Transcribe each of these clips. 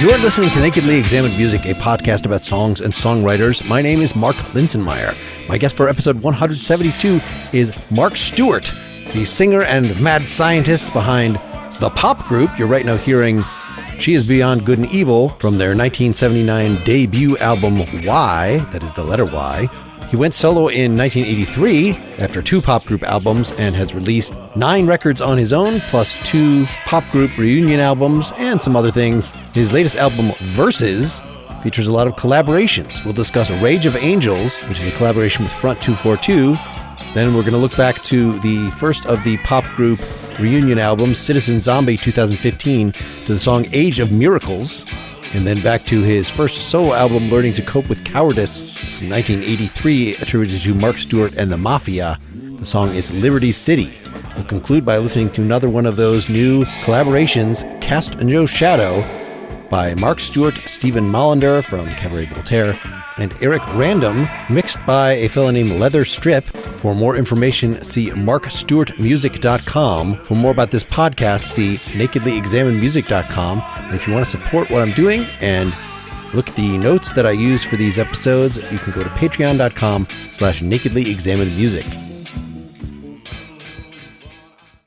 You're listening to Nakedly Examined Music, a podcast about songs and songwriters. My name is Mark Linsenmeyer. My guest for episode 172 is Mark Stewart, the singer and mad scientist behind the pop group. You're right now hearing She Is Beyond Good and Evil from their 1979 debut album, Y, that is the letter Y. He went solo in 1983 after 2 pop group albums and has released 9 records on his own, plus 2 pop group reunion albums and some other things. His latest album, Verses, features a lot of collaborations. We'll discuss Rage of Angels, which is a collaboration with Front 242. Then we're going to look back to the first of the pop group reunion albums, Citizen Zombie 2015, to the song Age of Miracles. And then back to his first solo album, Learning to Cope with Cowardice, from 1983, attributed to Mark Stewart and the Mafia. The song is Liberty City. We'll conclude by listening to another one of those new collaborations, Cast No Shadow, by Mark Stewart, Stephen Molander from Cabaret Voltaire, and Eric Random, mixed by a fellow named Leather Strip. For more information, see markstewartmusic.com. For more about this podcast, see nakedlyexaminedmusic.com. And if you want to support what I'm doing and look at the notes that I use for these episodes, you can go to patreon.com/nakedlyexaminedmusic.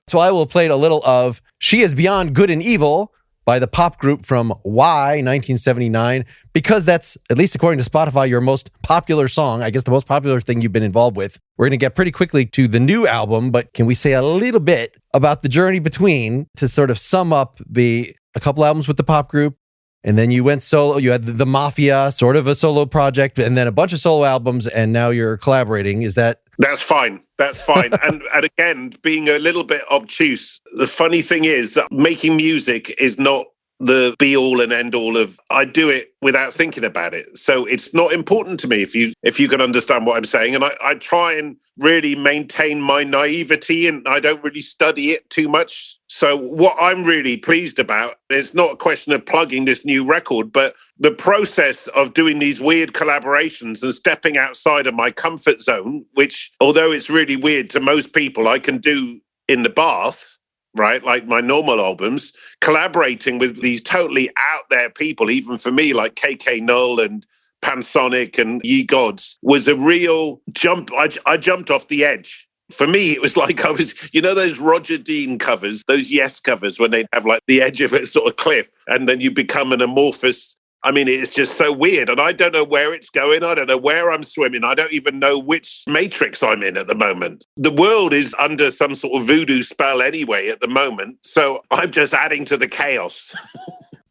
So I will play a little of She Is Beyond Good and Evil by the pop group from Y, 1979, because that's, at least according to Spotify, your most popular song, I guess the most popular thing you've been involved with. We're going to get pretty quickly to the new album, but can we say a little bit about the journey between, to sort of sum up a couple albums with the pop group, and then you went solo, you had the Mafia, sort of a solo project, and then a bunch of solo albums, and now you're collaborating. Is that... That's fine. That's fine. and again, being a little bit obtuse, the funny thing is that making music is not the be-all and end-all of... I do it without thinking about it. So it's not important to me, if you can understand what I'm saying. And I try and really maintain my naivety, and I don't really study it too much. So what I'm really pleased about, it's not a question of plugging this new record, but the process of doing these weird collaborations and stepping outside of my comfort zone, which, although it's really weird to most people, I can do in the bath, right? Like my normal albums, collaborating with these totally out there people, even for me, like KK Null and Pansonic and Ye Gods, was a real jump. I jumped off the edge. For me, it was like I was, those Roger Dean covers, those Yes covers, when they have like the edge of a sort of cliff and then you become an amorphous. I mean, it's just so weird. And I don't know where it's going. I don't know where I'm swimming. I don't even know which matrix I'm in at the moment. The world is under some sort of voodoo spell anyway at the moment. So I'm just adding to the chaos.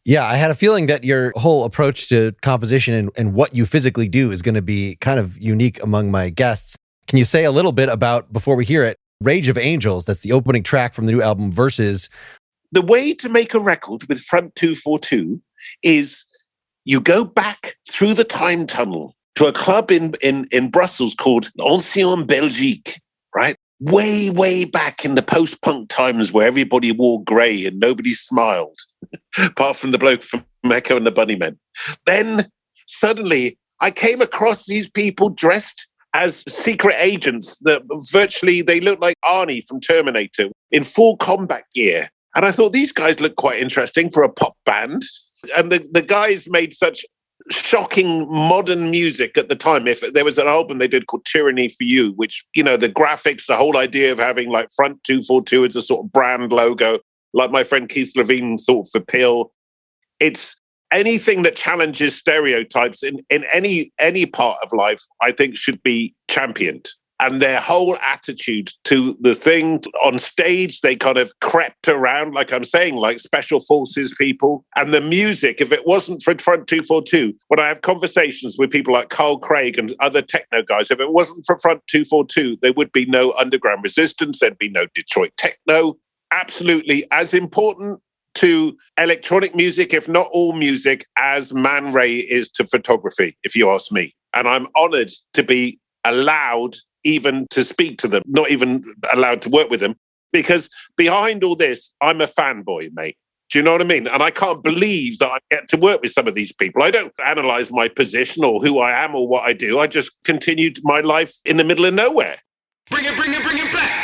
Yeah, I had a feeling that your whole approach to composition and what you physically do is going to be kind of unique among my guests. Can you say a little bit about, before we hear it, Rage of Angels? That's the opening track from the new album, Verses. The way to make a record with Front 242 is you go back through the time tunnel to a club in Brussels called Ancien Belgique, right? Way, way back in the post-punk times where everybody wore grey and nobody smiled, apart from the bloke from Echo and the Bunnymen. Then suddenly I came across these people dressed as secret agents that virtually, they look like Arnie from Terminator in full combat gear. And I thought, these guys look quite interesting for a pop band. And the guys made such shocking modern music at the time. If there was an album they did called Tyranny for You, which, the graphics, the whole idea of having like Front 242 as a sort of brand logo, like my friend Keith Levine thought for Pill. It's anything that challenges stereotypes in any part of life, I think should be championed. And their whole attitude to the thing on stage, they kind of crept around, like I'm saying, like special forces people. And the music, if it wasn't for Front 242, when I have conversations with people like Carl Craig and other techno guys, if it wasn't for Front 242, there would be no underground resistance, there'd be no Detroit techno. Absolutely as important to electronic music, if not all music, as Man Ray is to photography, if you ask me. And I'm honored to be allowed even to speak to them, not even allowed to work with them, because behind all this, I'm a fanboy, mate. Do you know what I mean? And I can't believe that I get to work with some of these people. I don't analyze my position or who I am or what I do. I just continued my life in the middle of nowhere. Bring it back.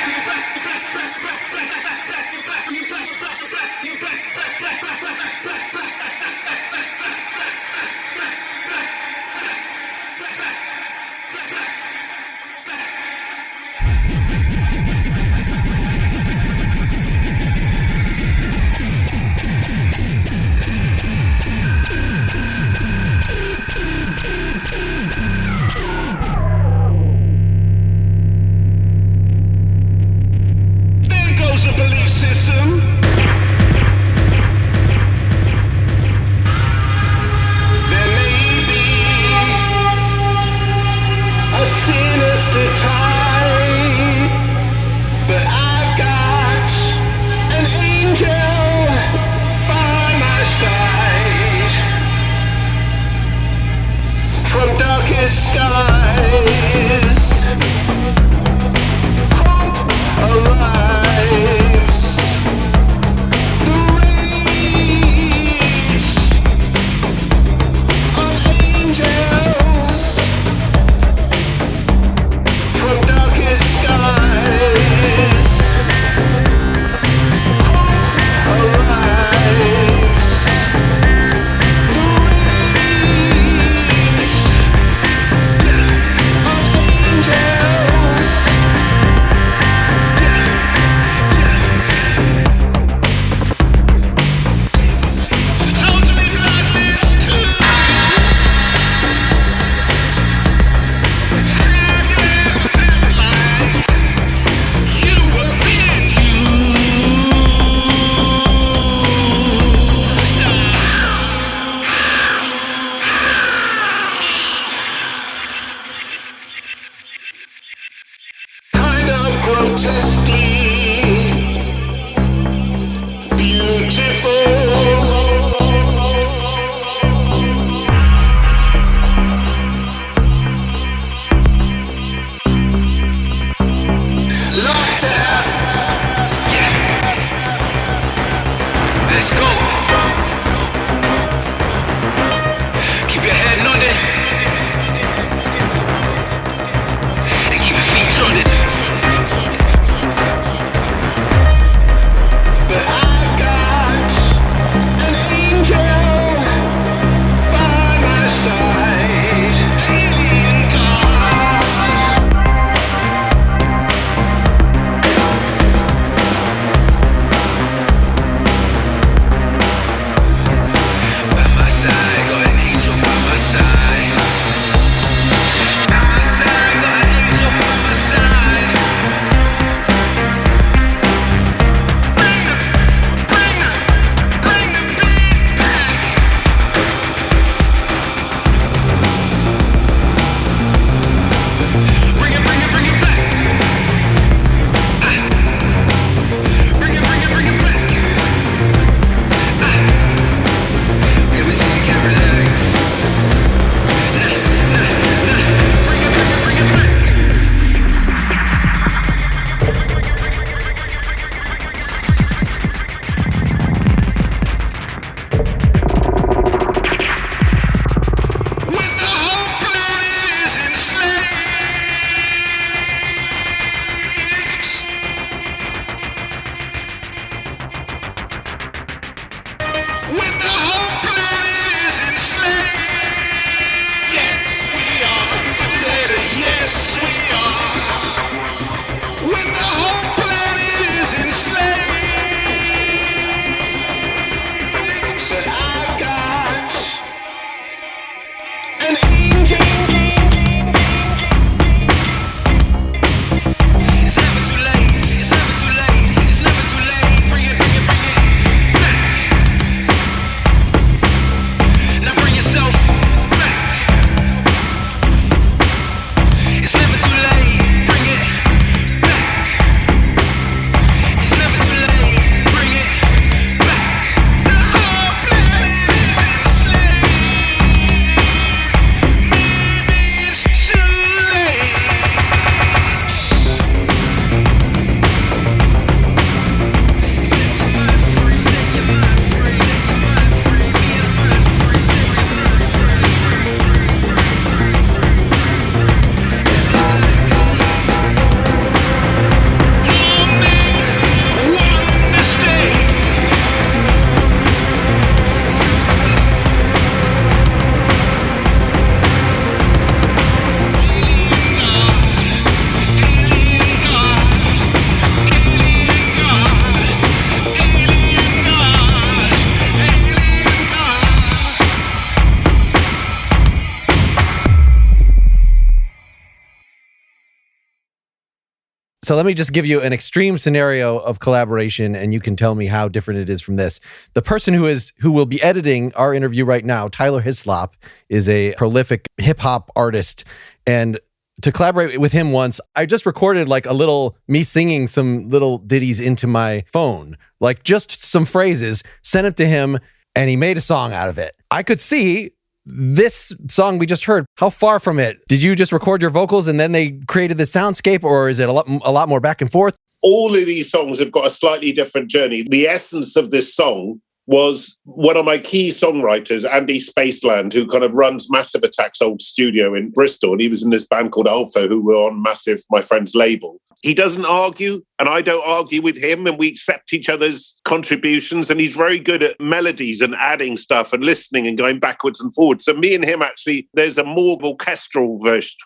So let me just give you an extreme scenario of collaboration, and you can tell me how different it is from this. The person who will be editing our interview right now, Tyler Hislop, is a prolific hip-hop artist. And to collaborate with him once, I just recorded like a little, me singing some little ditties into my phone, like just some phrases, sent it to him, and he made a song out of it. I could see this song we just heard, how far from it? Did you just record your vocals and then they created the soundscape, or is it a lot more back and forth? All of these songs have got a slightly different journey. The essence of this song was one of my key songwriters, Andy Spaceland, who kind of runs Massive Attack's old studio in Bristol. And he was in this band called Alpha, who were on Massive, my friend's label. He doesn't argue, and I don't argue with him, and we accept each other's contributions. And he's very good at melodies and adding stuff and listening and going backwards and forwards. So me and him, actually, there's a more orchestral version.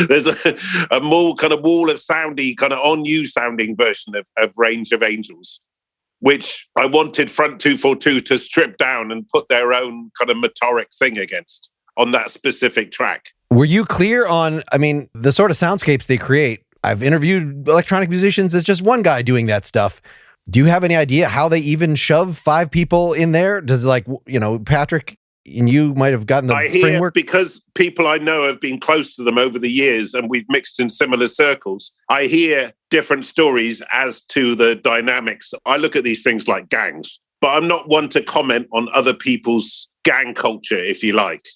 There's a more kind of wall of soundy, kind of on you sounding version of Range of Angels, which I wanted Front 242 to strip down and put their own kind of metoric thing against on that specific track. Were you clear on, the sort of soundscapes they create? I've interviewed electronic musicians as just one guy doing that stuff. Do you have any idea how they even shove 5 people in there? Does Patrick, and you might have gotten the I hear, framework? because people I know have been close to them over the years and we've mixed in similar circles, I hear different stories as to the dynamics. I look at these things like gangs, but I'm not one to comment on other people's gang culture, if you like,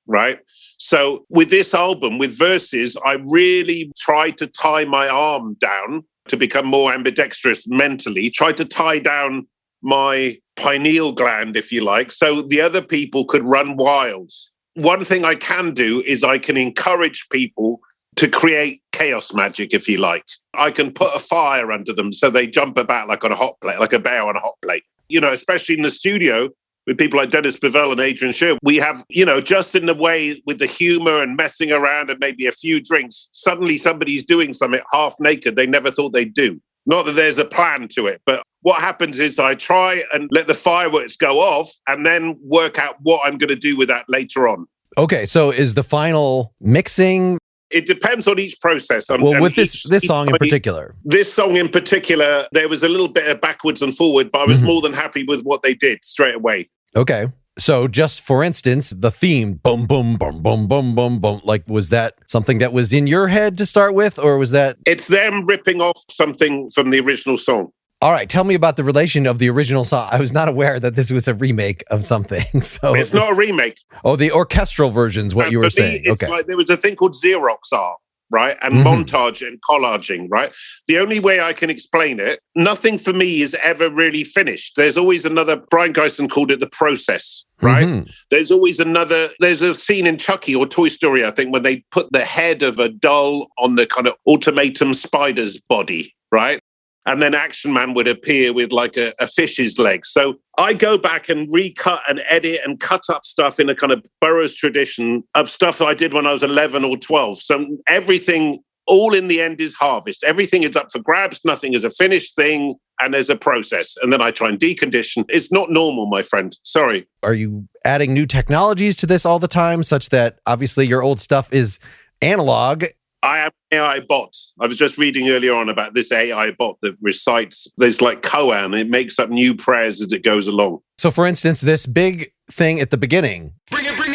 right? So with this album, with Verses, I really tried to tie my arm down to become more ambidextrous mentally, tried to tie down my pineal gland, if you like, so the other people could run wild. One thing I can do is I can encourage people to create chaos magic, if you like. I can put a fire under them so they jump about like on a hot plate, like a bear on a hot plate. You know, especially in the studio with people like Dennis Bavell and Adrian Sher, we have, you know, just in the way with the humor and messing around and maybe a few drinks, suddenly somebody's doing something half naked they never thought they'd do. Not that there's a plan to it, but what happens is I try and let the fireworks go off and then work out what I'm going to do with that later on. Okay, so is the final mixing? It depends on each process. Well, with this song in particular. This song in particular, there was a little bit of backwards and forward, but I was more than happy with what they did straight away. Okay. So just for instance, the theme, boom, boom, boom, boom, boom, boom, boom, like, was that something that was in your head to start with, or was that? It's them ripping off something from the original song. All right, tell me about the relation of the original song. I was not aware that this was a remake of something. So it's not a remake. Oh, the orchestral version's what you were saying. It's like there was a thing called Xerox art, right? And montage and collaging, right? The only way I can explain it, nothing for me is ever really finished. There's always another, Brian Geisen called it the process, right? There's always another, there's a scene in Chucky or Toy Story, I think, when they put the head of a doll on the kind of automaton spider's body, right? And then Action Man would appear with like a fish's leg. So I go back and recut and edit and cut up stuff in a kind of Burroughs tradition of stuff I did when I was 11 or 12. So everything, all in the end, is harvest. Everything is up for grabs. Nothing is a finished thing. And there's a process. And then I try and decondition. It's not normal, my friend. Sorry. Are you adding new technologies to this all the time, such that obviously your old stuff is analog? I am an AI bot. I was just reading earlier on about this AI bot that recites, there's like koan, it makes up new prayers as it goes along. So for instance, this big thing at the beginning. Bring it back.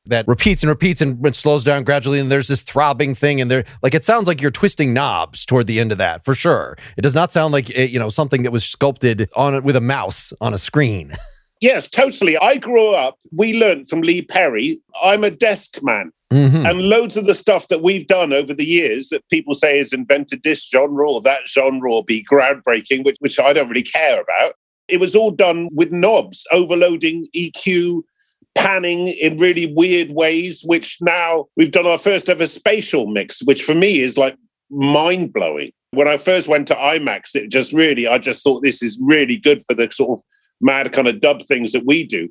That repeats and repeats and it slows down gradually, and there's this throbbing thing, and there, like, it sounds like you're twisting knobs toward the end of that, for sure. It does not sound like, something that was sculpted on it with a mouse on a screen. Yes, totally. I grew up, we learned from Lee Perry, I'm a desk man. And loads of the stuff that we've done over the years that people say has invented this genre or that genre or be groundbreaking, which I don't really care about. It was all done with knobs, overloading, EQ, panning in really weird ways, which now we've done our first ever spatial mix, which for me is like mind-blowing. When I first went to IMAX, I just thought this is really good for the sort of mad kind of dub things that we do.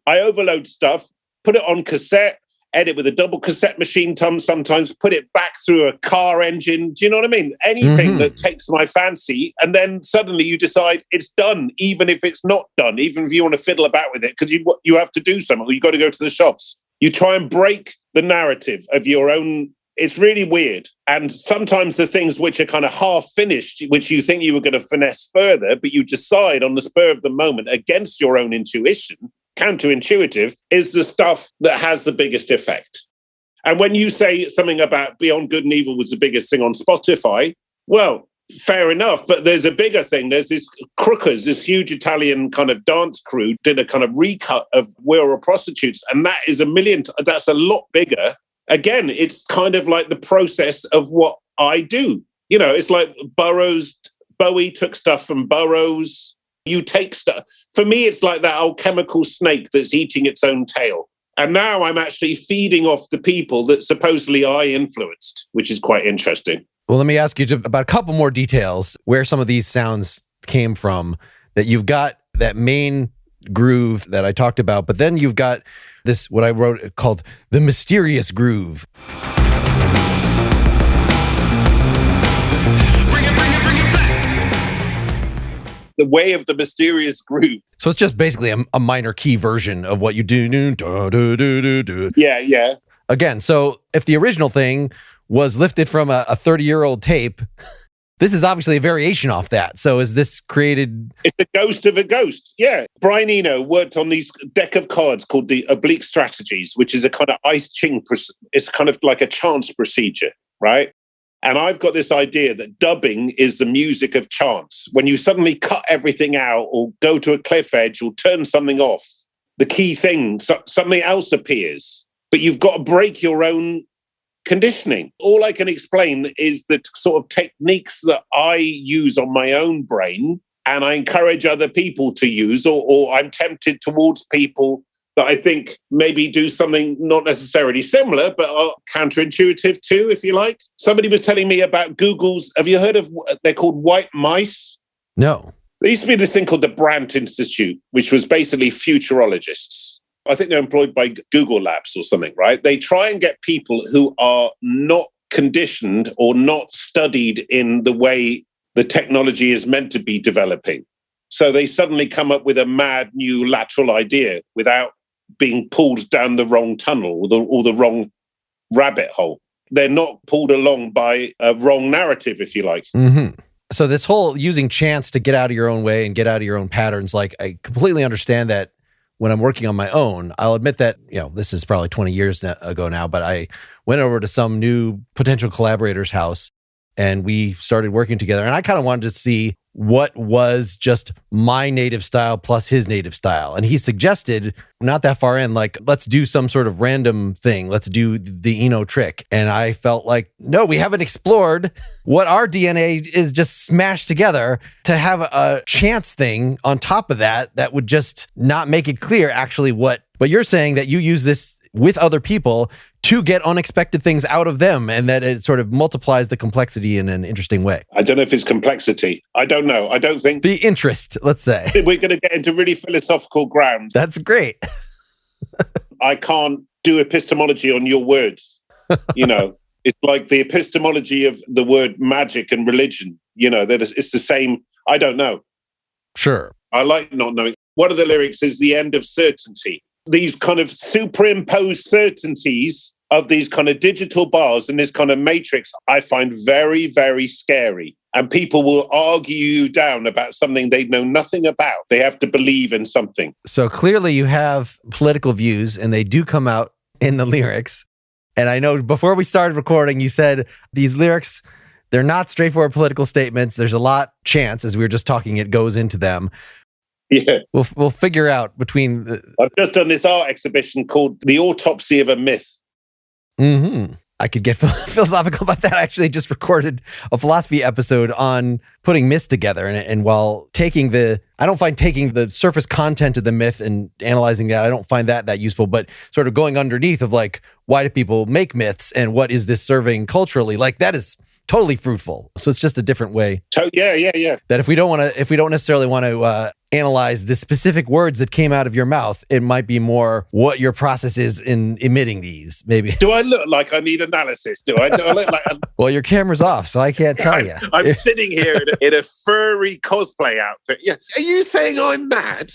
I overload stuff, put it on cassette, edit with a double cassette machine sometimes, put it back through a car engine. Do you know what I mean? Anything that takes my fancy. And then suddenly you decide it's done, even if it's not done, even if you want to fiddle about with it, because you have to do something, or you got to go to the shops. You try and break the narrative of your own. It's really weird. And sometimes the things which are kind of half finished, which you think you were going to finesse further, but you decide on the spur of the moment against your own intuition, counterintuitive, is the stuff that has the biggest effect. And when you say something about Beyond Good and Evil was the biggest thing on Spotify, well, fair enough. But there's a bigger thing. There's this Crookers, this huge Italian kind of dance crew, did a kind of recut of We Are Prostitutes. And that is that's a lot bigger. Again, it's kind of like the process of what I do. You know, it's like Bowie took stuff from Burroughs. You take stuff. For me, it's like that old chemical snake that's eating its own tail. And now I'm actually feeding off the people that supposedly I influenced, which is quite interesting. Well, let me ask you about a couple more details where some of these sounds came from. That you've got that main groove that I talked about, but then you've got this, what I wrote called the mysterious groove. The way of the mysterious groove. So it's just basically a minor key version of what you do. Yeah. Again, so if the original thing was lifted from a 30-year-old tape, This is obviously a variation off that. So is this created... It's the ghost of a ghost, yeah. Brian Eno worked on these deck of cards called the Oblique Strategies, which is a kind of it's kind of like a chance procedure, right? And I've got this idea that dubbing is the music of chance. When you suddenly cut everything out or go to a cliff edge or turn something off, the key thing, something else appears. But you've got to break your own conditioning. All I can explain is the sort of techniques that I use on my own brain and I encourage other people to use, or I'm tempted towards people that I think maybe do something not necessarily similar, but are counterintuitive too, if you like. Somebody was telling me about Google's, have you heard of, they're called white mice? No. There used to be this thing called the Brandt Institute, which was basically futurologists. I think they're employed by Google Labs or something, right? They try and get people who are not conditioned or not studied in the way the technology is meant to be developing. So they suddenly come up with a mad new lateral idea without being pulled down the wrong tunnel or the wrong rabbit hole. They're not pulled along by a wrong narrative, if you like. Mm-hmm. So this whole using chance to get out of your own way and get out of your own patterns, like I completely understand that. When I'm working on my own, I'll admit that, this is probably 20 years ago now, but I went over to some new potential collaborator's house and we started working together. And I kind of wanted to see what was just my native style plus his native style. And he suggested, not that far in, like, let's do some sort of random thing. Let's do the Eno trick. And I felt like, no, we haven't explored what our DNA is just smashed together to have a chance thing on top of that would just not make it clear actually what, but you're saying that you use this with other people to get unexpected things out of them and that it sort of multiplies the complexity in an interesting way. I don't know if it's complexity. I don't know. I don't think... The interest, let's say. We're going to get into really philosophical ground. That's great. I can't do epistemology on your words. It's like the epistemology of the word magic and religion. It's the same. I don't know. Sure. I like not knowing. One of the lyrics is the end of certainty. These kind of superimposed certainties of these kind of digital bars and this kind of matrix, I find very, very scary. And people will argue you down about something they know nothing about. They have to believe in something. So clearly you have political views and they do come out in the lyrics. And I know before we started recording, you said these lyrics, they're not straightforward political statements. There's a lot chance, as we were just talking, it goes into them. Yeah. We'll figure out between... I've just done this art exhibition called The Autopsy of a Myth. Mm-hmm. I could get philosophical about that. I actually just recorded a philosophy episode on putting myths together. And while I don't find taking the surface content of the myth and analyzing that, I don't find that useful, but sort of going underneath of like, why do people make myths and what is this serving culturally? Like that is totally fruitful. So it's just a different way. Yeah. That if we don't necessarily want to analyze the specific words that came out of your mouth, it might be more what your process is in emitting these, maybe. Do I look like I need analysis? Do I look like... Well, your camera's off, so I can't tell you. I'm sitting here in a furry cosplay outfit. Yeah. Are you saying I'm mad?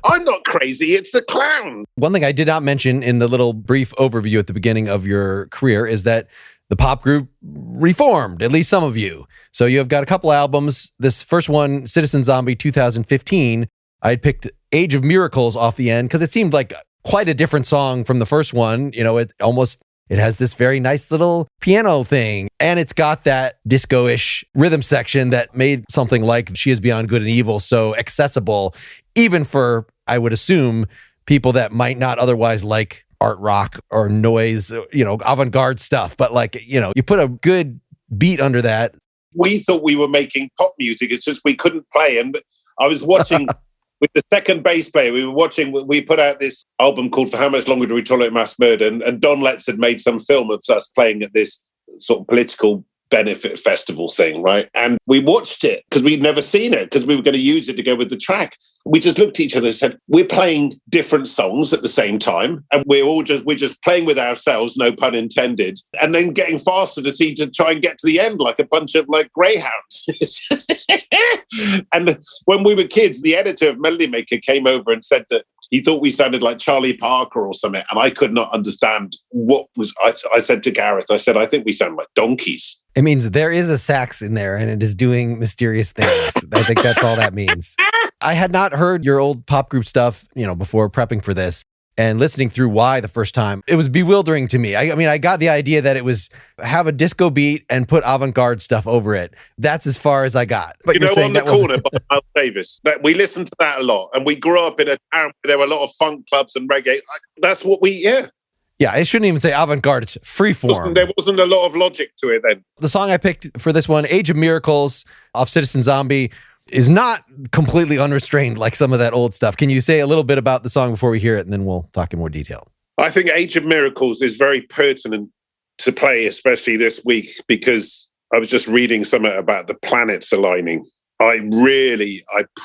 I'm not crazy. It's the clown. One thing I did not mention in the little brief overview at the beginning of your career is that the pop group reformed, at least some of you. So you've got a couple albums. This first one, Citizen Zombie 2015, I had picked Age of Miracles off the end because it seemed like quite a different song from the first one. It has this very nice little piano thing, and it's got that disco-ish rhythm section that made something like She Is Beyond Good and Evil so accessible, even for, I would assume, people that might not otherwise like art rock or noise, avant-garde stuff. But you put a good beat under that. We thought we were making pop music. It's just we couldn't play. And I was watching with the second bass player. We put out this album called For How Much Longer Do We Tolerate Mass Murder? And Don Letts had made some film of us playing at this sort of political benefit festival thing, right? And we watched it because we'd never seen it because we were going to use it to go with the track. We just looked at each other and said, we're playing different songs at the same time. And we're just playing with ourselves, no pun intended, and then getting faster to try and get to the end like a bunch of like greyhounds. And when we were kids, the editor of Melody Maker came over and said that he thought we sounded like Charlie Parker or something. And I could not understand what was, I said to Gareth, I said, I think we sound like donkeys. It means there is a sax in there and it is doing mysterious things. I think that's all that means. I had not heard your old pop group stuff, before prepping for this and listening through Why the first time. It was bewildering to me. I mean, I got the idea that it was have a disco beat and put avant-garde stuff over it. That's as far as I got. But On the Corner by Miles Davis. That we listened to that a lot, and we grew up in a town where there were a lot of funk clubs and reggae. That's what Yeah, I shouldn't even say avant-garde. It's freeform. There wasn't a lot of logic to it then. The song I picked for this one, Age of Miracles, off Citizen Zombie, is not completely unrestrained like some of that old stuff. Can you say a little bit about the song before we hear it, and then we'll talk in more detail? I think Age of Miracles is very pertinent to play, especially this week, because I was just reading something about the planets aligning. I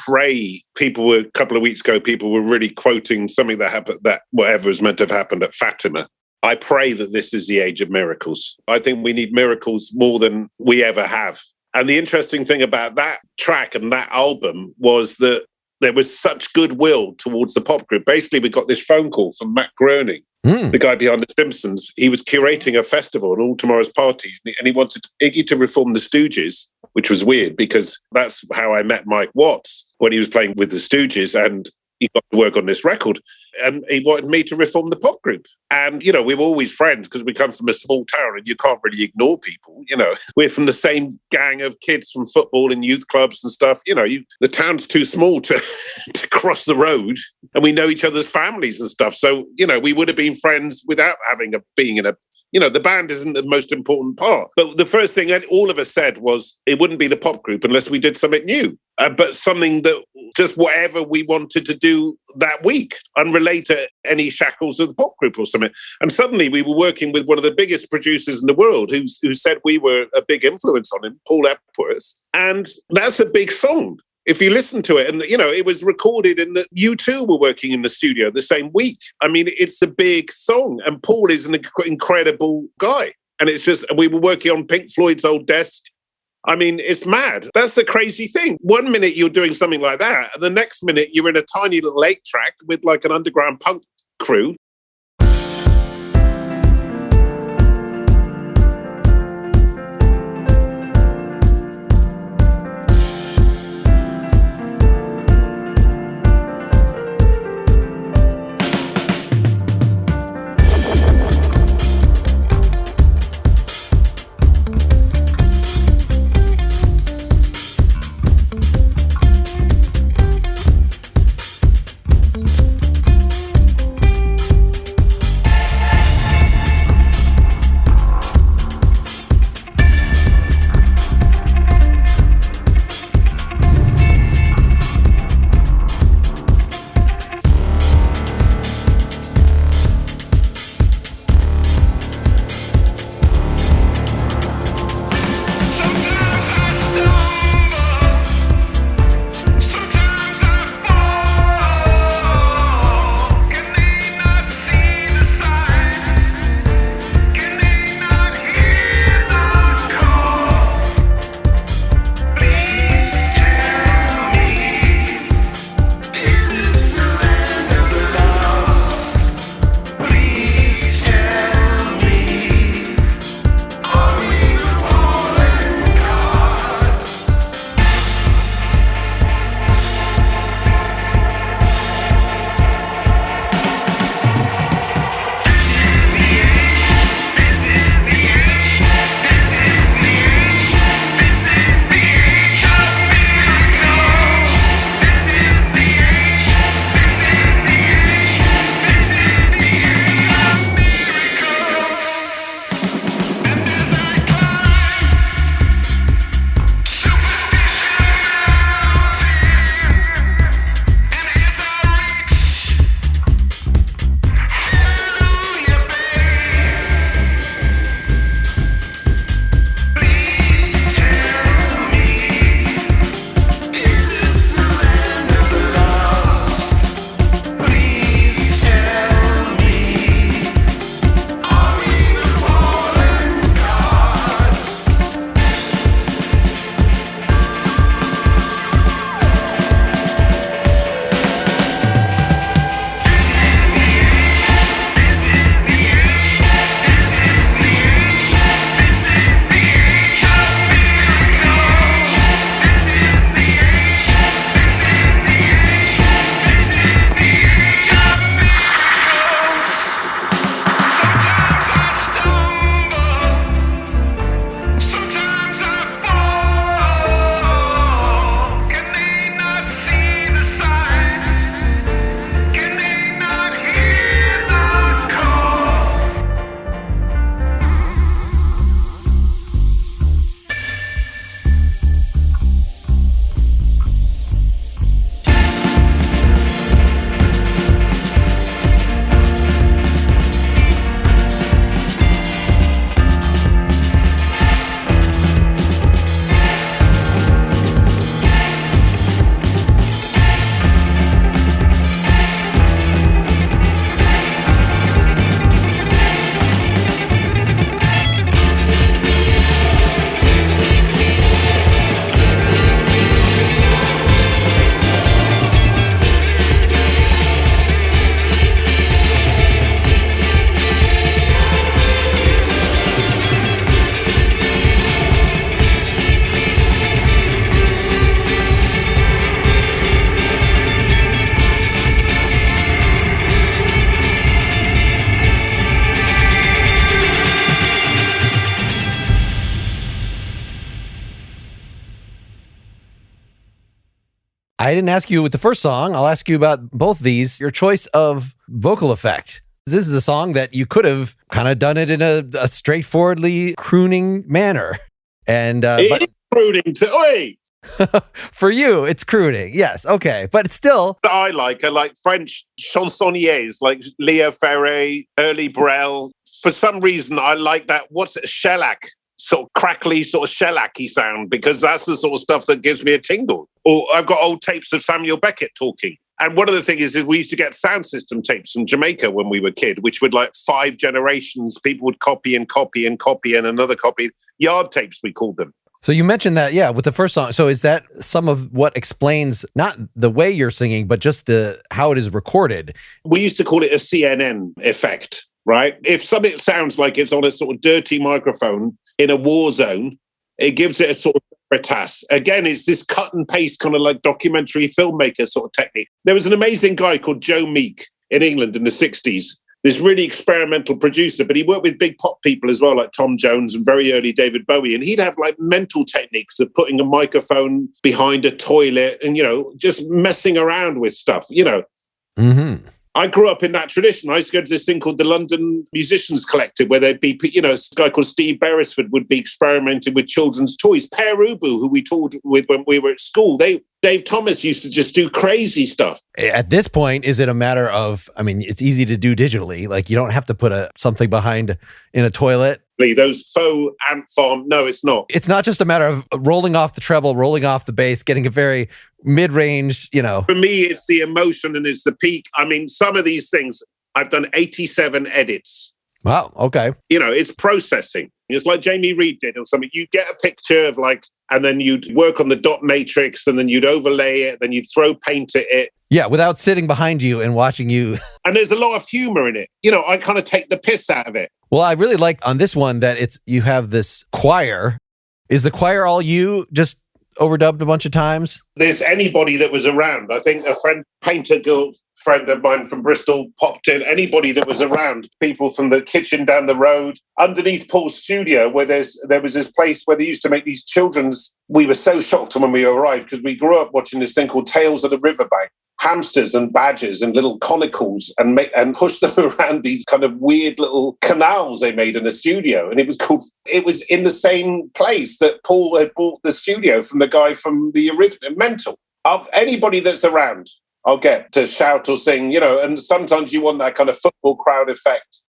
pray a couple of weeks ago, people were really quoting something that happened, that whatever was meant to have happened at Fatima. I pray that this is the age of miracles. I think we need miracles more than we ever have. And the interesting thing about that track and that album was that there was such goodwill towards the pop group. Basically, we got this phone call from Matt Groening, the guy behind The Simpsons. He was curating a festival, an All Tomorrow's Party, and he wanted Iggy to reform the Stooges, which was weird because that's how I met Mike Watts when he was playing with the Stooges, and he got to work on this record. And he wanted me to reform the pop group. And, we were always friends because we come from a small town and you can't really ignore people. We're from the same gang of kids from football and youth clubs and stuff. The town's too small to cross the road, and we know each other's families and stuff. So, we would have been friends without being in a the band isn't the most important part. But the first thing that all of us said was it wouldn't be the pop group unless we did something new, but something that just whatever we wanted to do that week, unrelated to any shackles of the pop group or something. And suddenly we were working with one of the biggest producers in the world who said we were a big influence on him, Paul Epworth. And that's a big song. If you listen to it, and it was recorded and that U2 were working in the studio the same week. I mean, it's a big song, and Paul is an incredible guy. And it's just, we were working on Pink Floyd's old desk. I mean, it's mad. That's the crazy thing. One minute you're doing something like that, and the next minute you're in a tiny little 8-track with like an underground punk crew. I didn't ask you with the first song. I'll ask you about both these. Your choice of vocal effect. This is a song that you could have kind of done it in a straightforwardly crooning manner. And It is crooning to... Oi! For you, it's crooning. Yes, okay. But it's still... I like French chansonniers, like Léo Ferré, Early Brel. For some reason, I like that. What's it? Shellac. Sort of crackly, sort of shellac-y sound, because that's the sort of stuff that gives me a tingle. Or I've got old tapes of Samuel Beckett talking. And one of the things is we used to get sound system tapes from Jamaica when we were kid, which would 5 generations, people would copy and copy and copy and another copy. Yard tapes, we called them. So you mentioned that, yeah, with the first song. So is that some of what explains not the way you're singing, but just how it is recorded? We used to call it a CNN effect, right? If something sounds like it's on a sort of dirty microphone in a war zone, it gives it a sort of gravitas. Again, it's this cut and paste kind of like documentary filmmaker sort of technique. There was an amazing guy called Joe Meek in England in the 60s, this really experimental producer, but he worked with big pop people as well, like Tom Jones and very early David Bowie. And he'd have mental techniques of putting a microphone behind a toilet and, just messing around with stuff, Mm-hmm. I grew up in that tradition. I used to go to this thing called the London Musicians Collective, where there'd be, a guy called Steve Beresford would be experimenting with children's toys. Per Ubu, who we toured with when we were at school, Dave Thomas used to just do crazy stuff. At this point, is it a matter of, it's easy to do digitally. Like, you don't have to put something behind in a toilet. Those faux amp farm, no, it's not. It's not just a matter of rolling off the treble, rolling off the bass, getting a very mid-range, For me, it's the emotion and it's the peak. Some of these things, I've done 87 edits. Wow, okay. It's processing. It's like Jamie Reed did or something. You get a picture of and then you'd work on the dot matrix and then you'd overlay it, then you'd throw paint at it. Yeah, without sitting behind you and watching you. And there's a lot of humor in it. I kind of take the piss out of it. Well, I really like on this one that you have this choir. Is the choir all you, just overdubbed a bunch of times? There's anybody that was around. I think a painter girlfriend of mine from Bristol popped in. Anybody that was around, people from the kitchen down the road, underneath Paul's studio, where there was this place where they used to make these children's. We were so shocked when we arrived because we grew up watching this thing called Tales of the Riverbank. Hamsters and badgers and little conicals and pushed them around these kind of weird little canals they made in the studio. And it was in the same place that Paul had bought the studio from the guy from the Mental. Anybody that's around, I'll get to shout or sing, and sometimes you want that kind of football crowd effect.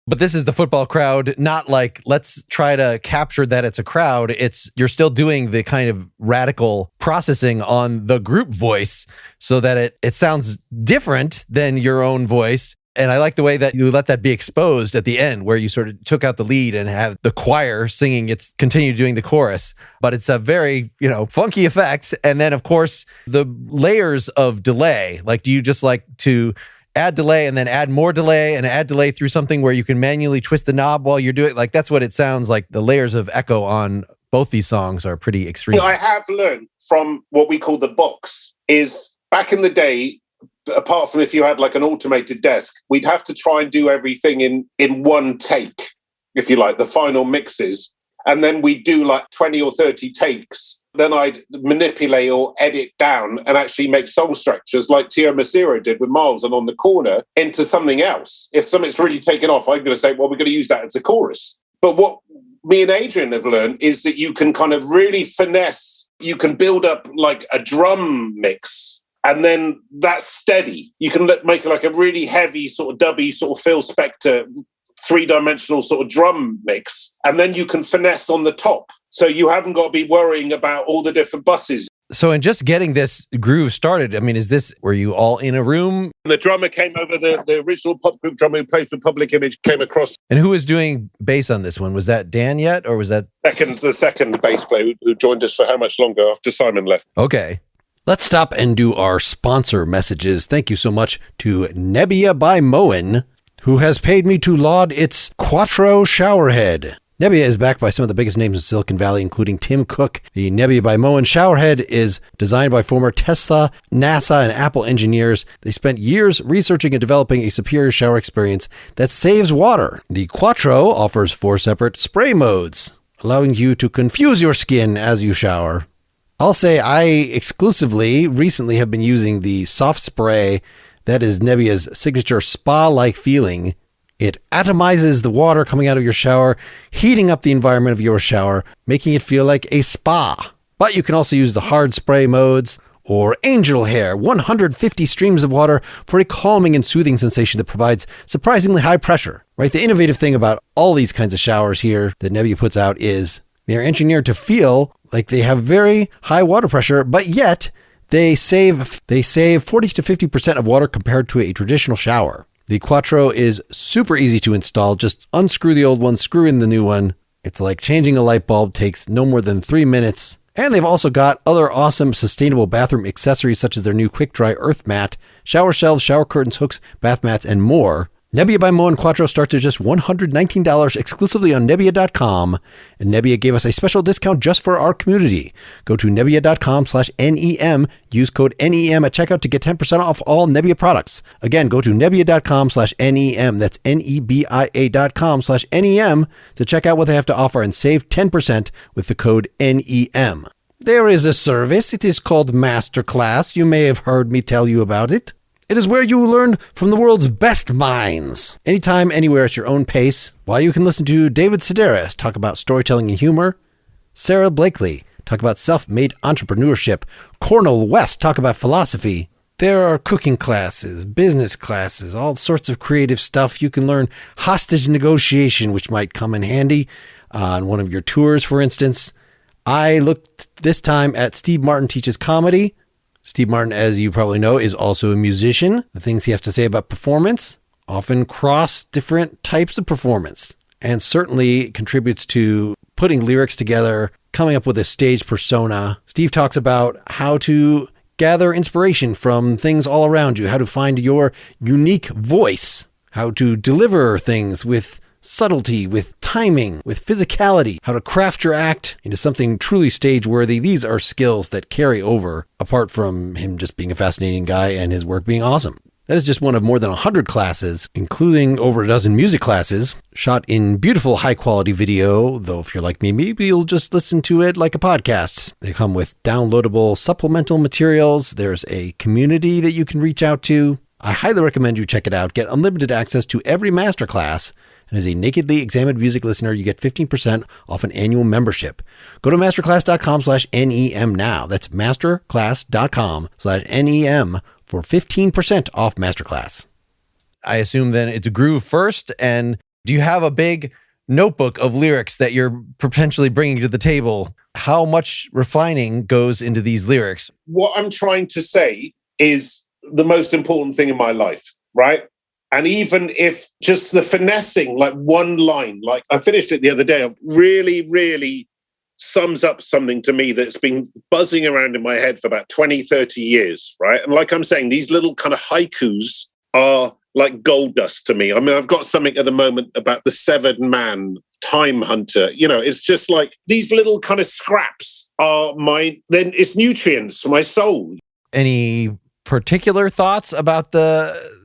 But this is the football crowd, not like, let's try to capture that it's a crowd. You're still doing the kind of radical processing on the group voice so that it sounds different than your own voice. And I like the way that you let that be exposed at the end, where you sort of took out the lead and have the choir singing, continue doing the chorus. But it's a very, funky effect. And then, of course, the layers of delay. Like, do you just like to add delay and then add more delay and add delay through something where you can manually twist the knob while you're doing it? Like, that's what it sounds like. The layers of echo on both these songs are pretty extreme. I have learned from what we call the box is back in the day, apart from if you had an automated desk, we'd have to try and do everything in one take, if you like, the final mixes. And then we'd do 20 or 30 takes. Then I'd manipulate or edit down and actually make song structures like Tio Macero did with Miles and On the Corner into something else. If something's really taken off, I'm going to say, well, we're going to use that as a chorus. But what me and Adrian have learned is that you can kind of really finesse. You can build up a drum mix and then that's steady. You can make a really heavy sort of dubby sort of Phil Spector 3-dimensional sort of drum mix. And then you can finesse on the top. So you haven't got to be worrying about all the different buses. So in just getting this groove started, were you all in a room? The drummer came over, the original pop group drummer who played for Public Image came across. And who was doing bass on this one? Was that Dan yet, or was that? The second bass player who joined us for how much longer after Simon left. Okay. Let's stop and do our sponsor messages. Thank you so much to Nebbia by Moen, who has paid me to laud its Quattro showerhead. Nebbia is backed by some of the biggest names in Silicon Valley, including Tim Cook. The Nebbia by Moen showerhead is designed by former Tesla, NASA, and Apple engineers. They spent years researching and developing a superior shower experience that saves water. The Quattro offers 4 separate spray modes, allowing you to confuse your skin as you shower. I'll say I exclusively recently have been using the soft spray. That is Nebbia's signature spa-like feeling. It atomizes the water coming out of your shower, heating up the environment of your shower, making it feel like a spa. But you can also use the hard spray modes or Angel Hair, 150 streams of water for a calming and soothing sensation that provides surprisingly high pressure. Right? The innovative thing about all these kinds of showers here that Nebbia puts out is they're engineered to feel like they have very high water pressure, but yet they save 40 to 50% of water compared to a traditional shower. The Quattro is super easy to install. Just unscrew the old one, screw in the new one. It's like changing a light bulb, takes no more than 3 minutes. And they've also got other awesome sustainable bathroom accessories such as their new quick dry earth mat, shower shelves, shower curtains, hooks, bath mats, and more. Nebbia by Mo and Quattro starts at just $119 exclusively on Nebbia.com, and Nebbia gave us a special discount just for our community. Go to Nebbia.com/NEM, use code NEM at checkout to get 10% off all Nebbia products. Again, go to Nebbia.com/NEM, that's NEBIA.com/NEM to check out what they have to offer and save 10% with the code NEM. There is a service, it is called Masterclass. You may have heard me tell you about it. It is where you learn from the world's best minds. Anytime, anywhere at your own pace. While you can listen to David Sedaris talk about storytelling and humor, Sarah Blakely talk about self-made entrepreneurship, Cornel West talk about philosophy. There are cooking classes, business classes, all sorts of creative stuff. You can learn hostage negotiation, which might come in handy on one of your tours, for instance. I looked this time at Steve Martin Teaches Comedy. Steve Martin, as you probably know, is also a musician. The things he has to say about performance often cross different types of performance and certainly contributes to putting lyrics together, coming up with a stage persona. Steve talks about how to gather inspiration from things all around you, how to find your unique voice, how to deliver things with subtlety, with timing, with physicality, how to craft your act into something truly stage-worthy. These are skills that carry over, apart from him just being a fascinating guy and his work being awesome. That is just one of more than 100 classes, including over a dozen music classes, shot in beautiful high-quality video, though if you're like me, maybe you'll just listen to it like a podcast. They come with downloadable supplemental materials. There's a community that you can reach out to. I highly recommend you check it out. Get unlimited access to every masterclass. And as a Nakedly Examined Music listener, you get 15% off an annual membership. Go to masterclass.com/NEM now. That's masterclass.com/NEM for 15% off Masterclass. I assume then it's a groove first. And do you have a big notebook of lyrics that you're potentially bringing to the table? How much refining goes into these lyrics? What I'm trying to say is the most important thing in my life, right? And even if just the finessing, like one line, like I finished it the other day, really, really sums up something to me that's been buzzing around in my head for about 20, 30 years, right? And like I'm saying, these little kind of haikus are like gold dust to me. I mean, I've got something at the moment about the severed man, time hunter. You know, it's just like these little kind of scraps are then it's nutrients for my soul. Any particular thoughts about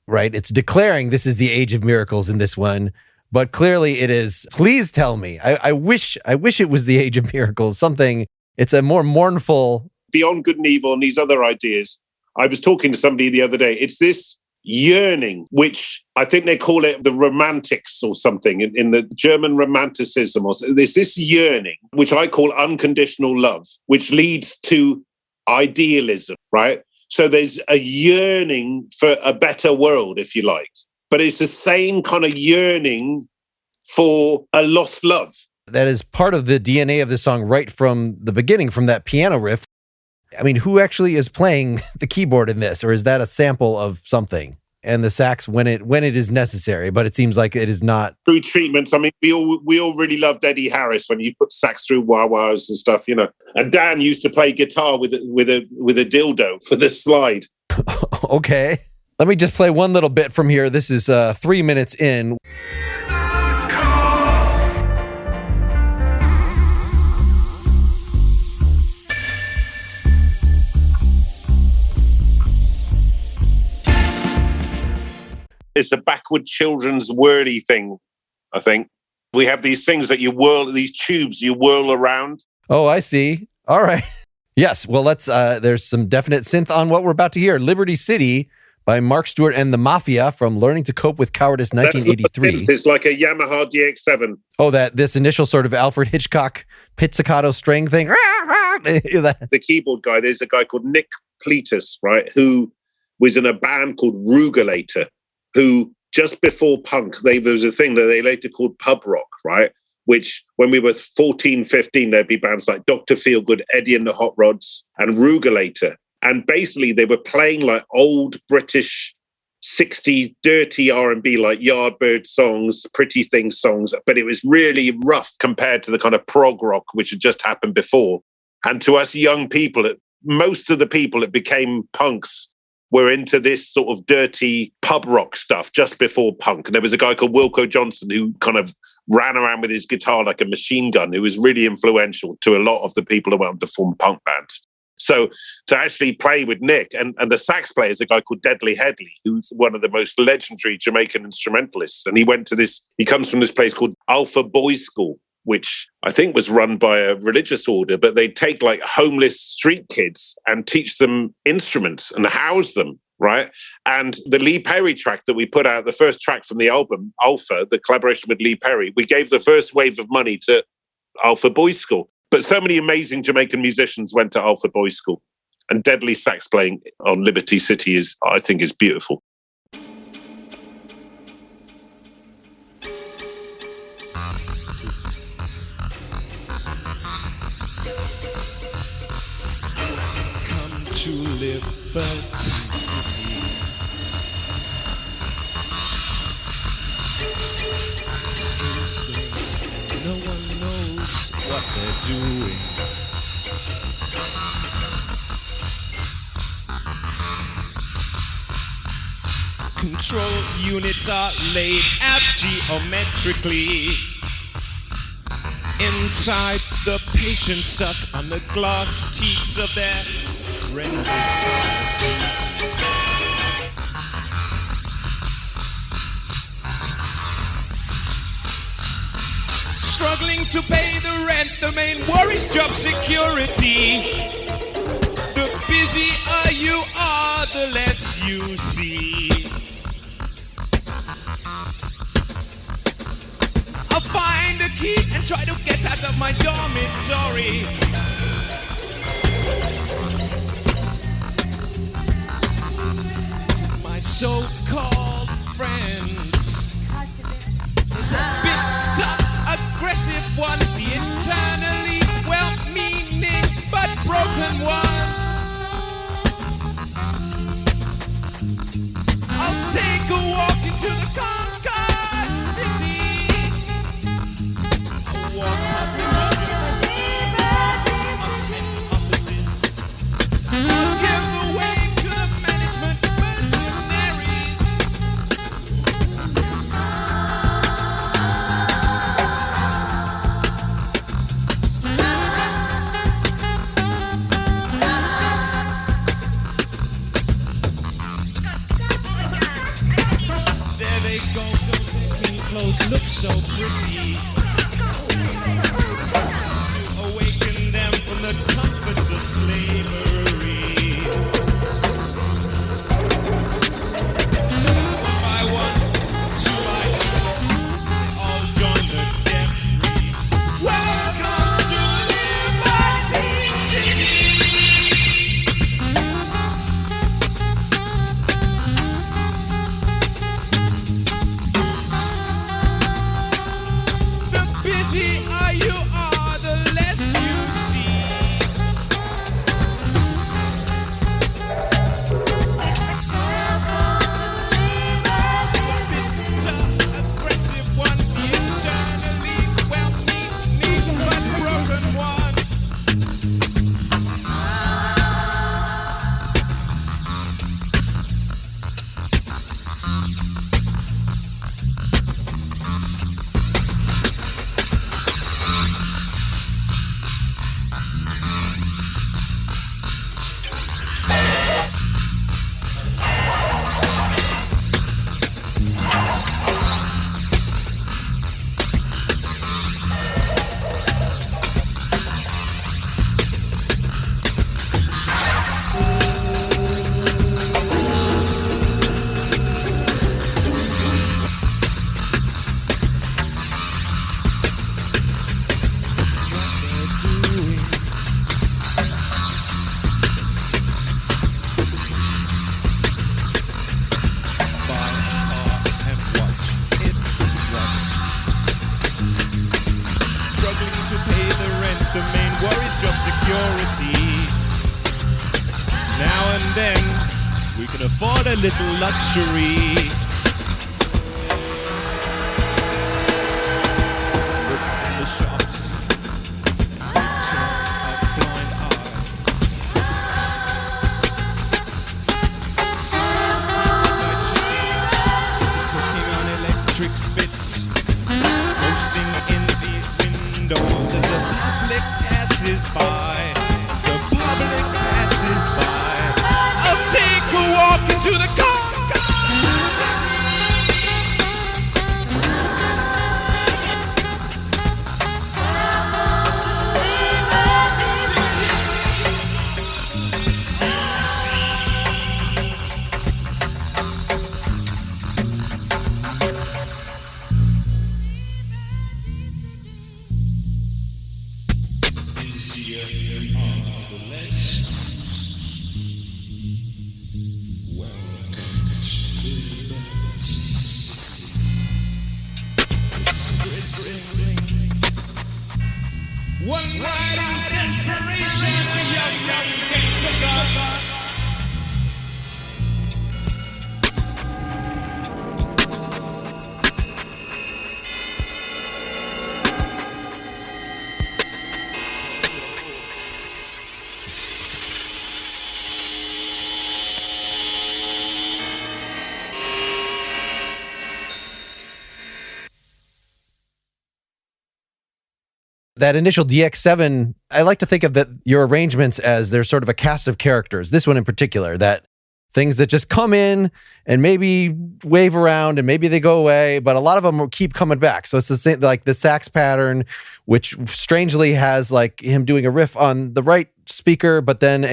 right? It's declaring this is the age of miracles in this one, but clearly it is. Please tell me. I wish it was the age of miracles. Something, it's a more mournful. Beyond good and evil and these other ideas. I was talking to somebody the other day. It's this yearning, which I think they call it the romantics or something in the German romanticism. There's this yearning, which I call unconditional love, which leads to idealism, right? So there's a yearning for a better world, if you like. But it's the same kind of yearning for a lost love. That is part of the DNA of the song right from the beginning, from that piano riff. I mean, who actually is playing the keyboard in this? Or is that a sample of something? And the sax when it is necessary, but it seems like it is not. Through treatments. I mean, we all really loved Eddie Harris when you put sax through wah-wahs and stuff, you know. And Dan used to play guitar with a dildo for the slide. Okay. Let me just play one little bit from here. This is 3 minutes in. It's a backward children's wordy thing, I think. We have these things that you whirl, these tubes you whirl around. Oh, I see. All right. Yes, well, let's. There's some definite synth on what we're about to hear. Liberty City by Mark Stewart and the Mafia from Learning to Cope with Cowardice, 1983. It's like a Yamaha DX7. Oh, this initial sort of Alfred Hitchcock pizzicato string thing. The keyboard guy, there's a guy called Nick Pletus, right, who was in a band called Rugulator, who just before punk, there was a thing that they later called pub rock, right? Which when we were 14, 15, there'd be bands like Dr. Feelgood, Eddie and the Hot Rods, and Rugulator. And basically they were playing like old British 60s dirty R&B, like Yardbird songs, Pretty Things songs, but it was really rough compared to the kind of prog rock which had just happened before. And to us young people, most of the people that became punks were into this sort of dirty pub rock stuff just before punk. And there was a guy called Wilco Johnson who kind of ran around with his guitar like a machine gun, who was really influential to a lot of the people who went on to form punk bands. So to actually play with Nick, and the sax player is a guy called Deadly Headley, who's one of the most legendary Jamaican instrumentalists. And he comes from this place called Alpha Boys School, which I think was run by a religious order, but they take like homeless street kids and teach them instruments and house them, right? And the Lee Perry track that we put out, the first track from the album, Alpha, the collaboration with Lee Perry, we gave the first wave of money to Alpha Boys School. But so many amazing Jamaican musicians went to Alpha Boys School. And Deadly sax playing on Liberty City I think is beautiful. To Liberty City, it's insane, and no one knows what they're doing. Control units are laid out geometrically. Inside, the patients suck on the glass teeth of their rendered gravity. Struggling to pay the rent, the main worry's job security. The busier you are, the less you see. I'll find a key and try to get out of my dormitory. My so-called friends. There's the bitter, aggressive one, the eternally well-meaning but broken one. I'll take a walk into the Concord City. I'll walk past the offices. I'll give the wave to the management mercenaries. There they go, don't their clean clothes look so pretty? To awaken them from the comforts of slavery. One by one, two by two, they all join the debris. Welcome to Liberty City. security. Now and then, we can afford a little luxury. Look in the shops, turn a blind eye. My jeans, cooking on electric spits, roasting in the windows as the public passes by. As the public passes by, I'll take a walk into the car. One night in desperation, a young man gets a gun. That initial DX7, I like to think of your arrangements as there's sort of a cast of characters. This one in particular, that things that just come in and maybe wave around and maybe they go away, but a lot of them keep coming back. So it's the same, like the sax pattern, which strangely has like him doing a riff on the right speaker, but then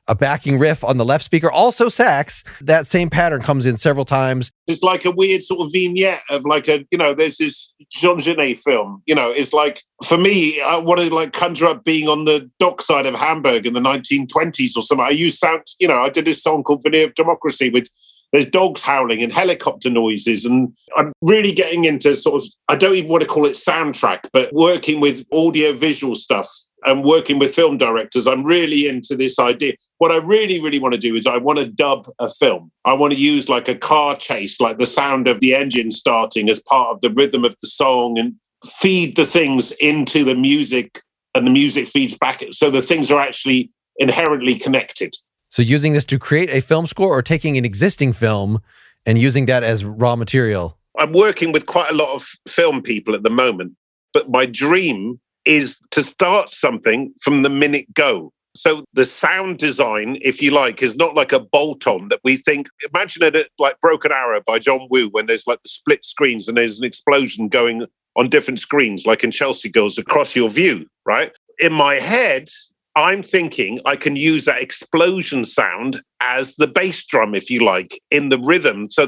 a backing riff on the left speaker, also sax. That same pattern comes in several times. It's like a weird sort of vignette of like there's this Jean Genet film. It's like, for me, I want to like conjure up being on the dockside of Hamburg in the 1920s or something. I use sound, I did this song called Veneer of Democracy with there's dogs howling and helicopter noises. And I'm really getting into sort of, I don't even want to call it soundtrack, but working with audio visual stuff and working with film directors. I'm really into this idea. What I really, really want to do is I want to dub a film. I want to use like a car chase, like the sound of the engine starting as part of the rhythm of the song, and feed the things into the music, and the music feeds back. So the things are actually inherently connected. So using this to create a film score, or taking an existing film and using that as raw material? I'm working with quite a lot of film people at the moment, but my dream is to start something from the minute go. So the sound design, if you like, is not like a bolt-on that we think. Imagine it like Broken Arrow by John Woo, when there's like the split screens and there's an explosion going on different screens, like in Chelsea Girls, across your view, right? In my head, I'm thinking I can use that explosion sound as the bass drum, if you like, in the rhythm. So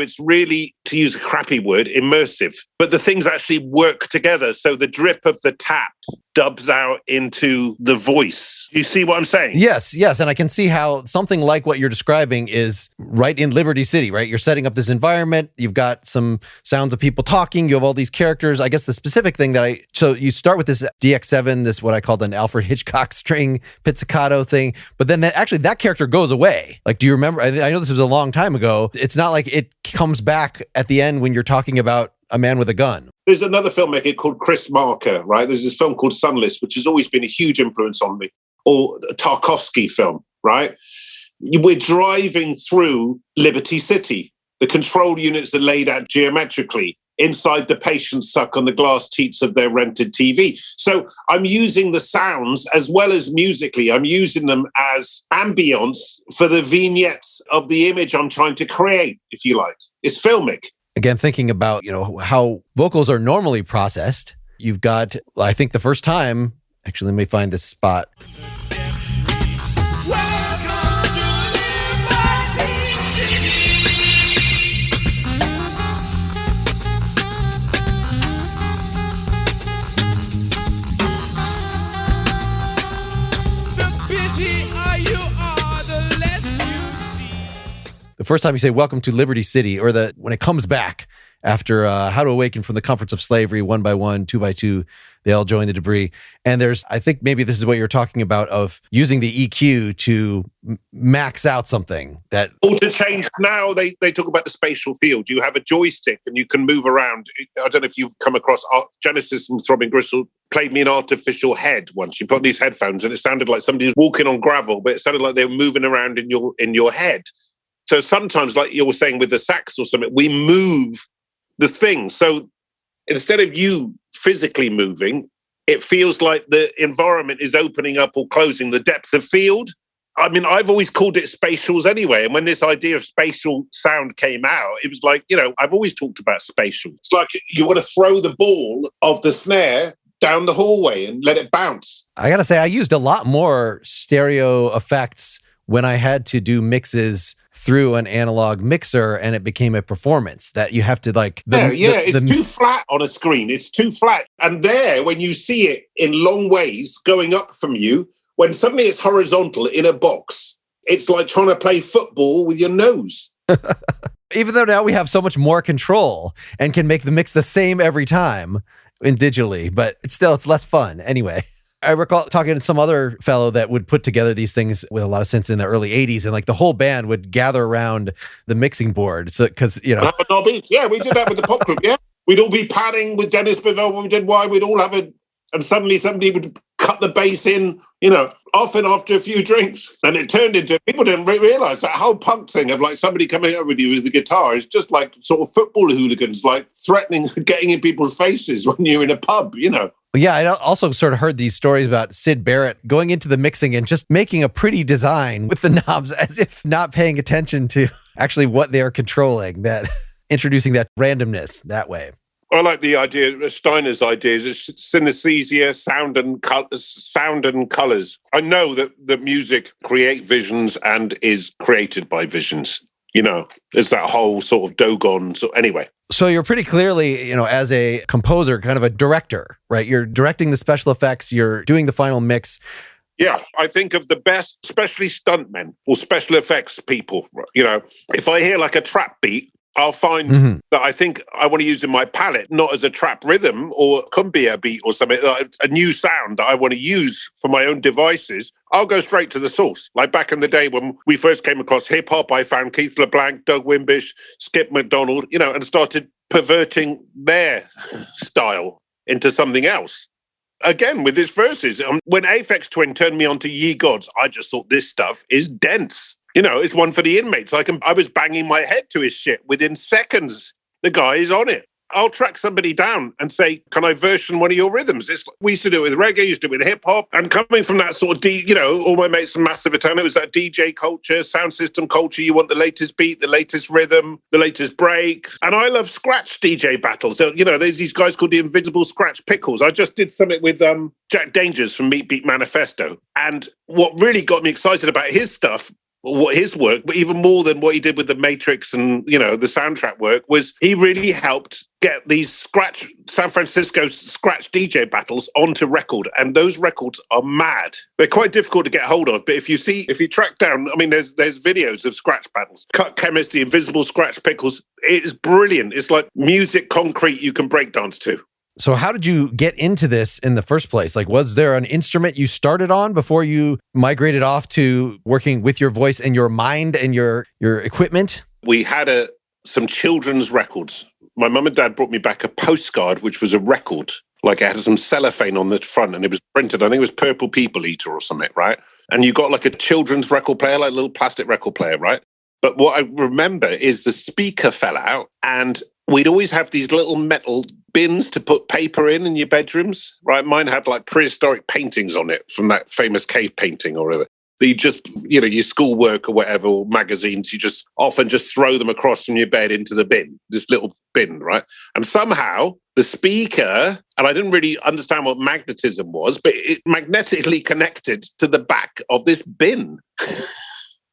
it's really, to use a crappy word, immersive. But the things actually work together. So the drip of the tap dubs out into the voice. You see what I'm saying? Yes. And I can see how something like what you're describing is right in Liberty City, right? You're setting up this environment. You've got some sounds of people talking. You have all these characters. I guess the specific thing so you start with this DX7, this what I called an Alfred Hitchcock string pizzicato thing. But then that character goes away. Like, do you remember? I know this was a long time ago. It's not like it comes back at the end when you're talking about a man with a gun. There's another filmmaker called Chris Marker, right? There's this film called Sunless, which has always been a huge influence on me. Or a Tarkovsky film, right? We're driving through Liberty City. The control units are laid out geometrically. Inside, the patients suck on the glass teats of their rented TV. So I'm using the sounds as well as musically. I'm using them as ambience for the vignettes of the image I'm trying to create, if you like. It's filmic. Again, thinking about, how vocals are normally processed. You've got, I think the first time, actually, let me find this spot. Welcome to Liberty City. The busier you are, the less you see. The first time you say "Welcome to Liberty City," or when it comes back after How to Awaken from the Comforts of Slavery, 1 by 1, 2 by 2, they all join the debris. And there's, I think maybe this is what you're talking about, of using the EQ to max out something that... Or to change, now they talk about the spatial field. You have a joystick and you can move around. I don't know if you've come across Genesis and Throbbing Gristle played me an artificial head once. She put on these headphones and it sounded like somebody was walking on gravel, but it sounded like they were moving around in your head. So sometimes, like you were saying with the sax or something, we move the thing. So instead of you physically moving, it feels like the environment is opening up or closing, the depth of field. I mean, I've always called it spatials anyway. And when this idea of spatial sound came out, it was like, I've always talked about spatial. It's like you want to throw the ball of the snare down the hallway and let it bounce. I got to say, I used a lot more stereo effects when I had to do mixes through an analog mixer, and it became a performance that you have to it's too flat on a screen. It's too flat. And there, when you see it in long ways going up from you, when suddenly it's horizontal in a box, it's like trying to play football with your nose. Even though now we have so much more control and can make the mix the same every time digitally, but it's less fun anyway. I recall talking to some other fellow that would put together these things with a lot of sense in the early 80s, and like the whole band would gather around the mixing board. So, because, Yeah, we did that with the pop group, yeah. We'd all be padding with Dennis Bivell when we did Why. We'd all have and suddenly somebody would cut the bass in, often after a few drinks. And it turned into, people didn't realise that whole punk thing of like somebody coming up with you with the guitar is just like sort of football hooligans, like threatening, getting in people's faces when you're in a pub, Yeah, I also sort of heard these stories about Syd Barrett going into the mixing and just making a pretty design with the knobs as if not paying attention to actually what they're controlling, that introducing that randomness that way. I like the idea, Steiner's idea, is synesthesia, sound and colours. I know that music creates visions and is created by visions. It's that whole sort of Dogon. So anyway. So you're pretty clearly, as a composer, kind of a director, right? You're directing the special effects, you're doing the final mix. Yeah, I think of the best, especially stuntmen or special effects people. If I hear like a trap beat, I'll find that I think I want to use in my palette, not as a trap rhythm or cumbia beat or something, like a new sound that I want to use for my own devices. I'll go straight to the source. Like back in the day when we first came across hip hop, I found Keith LeBlanc, Doug Wimbish, Skip McDonald, and started perverting their style into something else. Again, with his verses. When Aphex Twin turned me on to Ye Gods, I just thought this stuff is dense. It's one for the inmates. I was banging my head to his shit. Within seconds, the guy is on it. I'll track somebody down and say, can I version one of your rhythms? We used to do it with reggae, used to do it with hip-hop. And coming from that sort of, all my mates from Massive Attack, it was that DJ culture, sound system culture. You want the latest beat, the latest rhythm, the latest break. And I love scratch DJ battles. So, there's these guys called the Invisible Scratch Pickles. I just did something with Jack Dangers from Meat Beat Manifesto. And what really got me excited about his stuff, his work, but even more than what he did with the Matrix and, the soundtrack work, was he really helped get these San Francisco scratch DJ battles onto record. And those records are mad. They're quite difficult to get hold of. But if you track down, there's videos of scratch battles. Cut Chemist, the Invisible Scratch Pickles. It is brilliant. It's like music concrete you can breakdance to. So how did you get into this in the first place? Like, was there an instrument you started on before you migrated off to working with your voice and your mind and your equipment? We had some children's records. My mum and dad brought me back a postcard, which was a record. Like, it had some cellophane on the front and it was printed. I think it was Purple People Eater or something, right? And you got like a children's record player, like a little plastic record player, right? But what I remember is the speaker fell out and we'd always have these little metal bins to put paper in your bedrooms, right? Mine had like prehistoric paintings on it from that famous cave painting or whatever. You just, your schoolwork or whatever, or magazines, you just often just throw them across from your bed into the bin, this little bin, right? And somehow the speaker, and I didn't really understand what magnetism was, but it magnetically connected to the back of this bin.